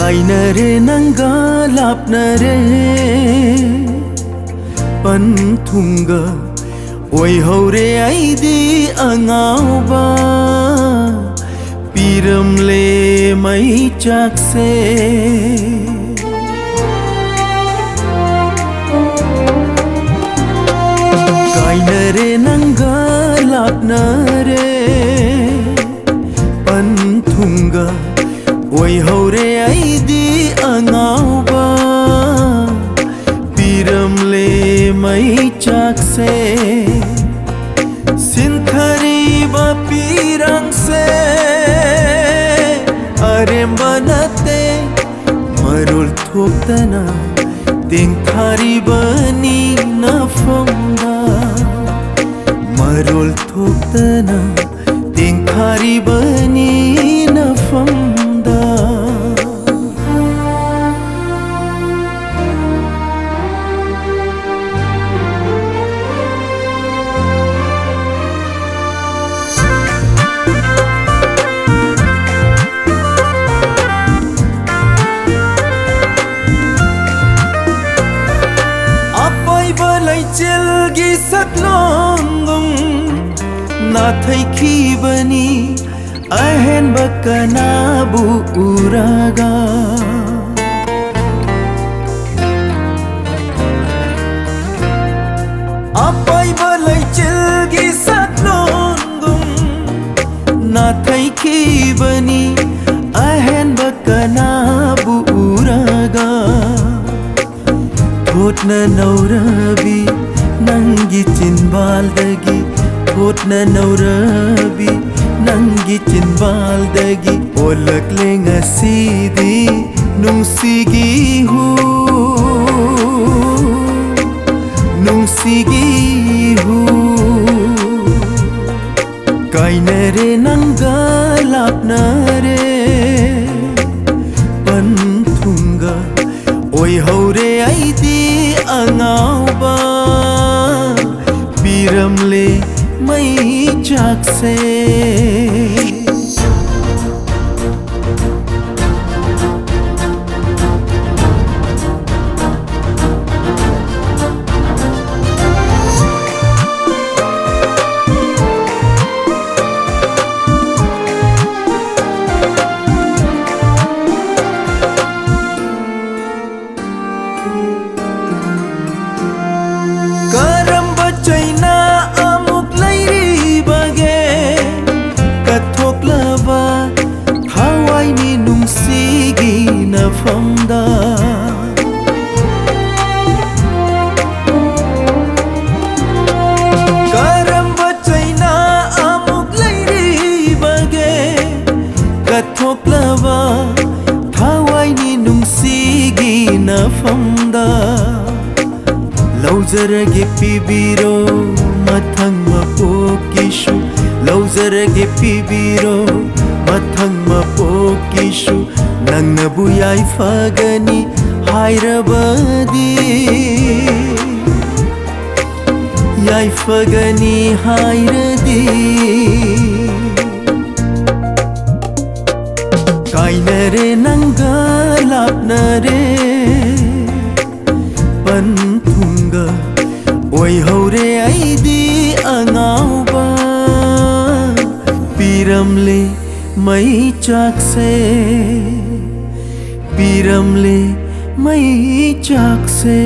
Kainare nanga lapnare Panthunga Oi haure aidi angauba Piramle mai chakse Kainare nanga lapnare Panthunga Oi haure aidi angauba Piramle mai chakse Sinthari ba pirang se Arem banate marul thoktana Tengthari bani na famda marul thoktana Tengthari bani na famda Chilgi saklongum na thai khibani ahen bakana bu uraga apai balai chilgi saklongum na thai khibani ahen bakana bu uraga Thotna naurabi nangi chinbaldagi Thotna naurabi nangi chinbaldagi Olakle ngasidi nungsigi hu Nungsigi hu Kainare nanga lapnare Panthunga Oi haure aidi angauba Piramle mai chakse Famda Karamba chaina amuk lairi bage Kathok lava Thawai ni nungsigi na famda Lauzarage pibiro mathang mapokishu Lauzarage pibiro mathang mapokishu Nangna buyai fagani hairabadi Yai fagani hairadi Kainare nanga lapnare Panthunga Oi haure aidi angauba Piramle mai chakse Piramle mai chakse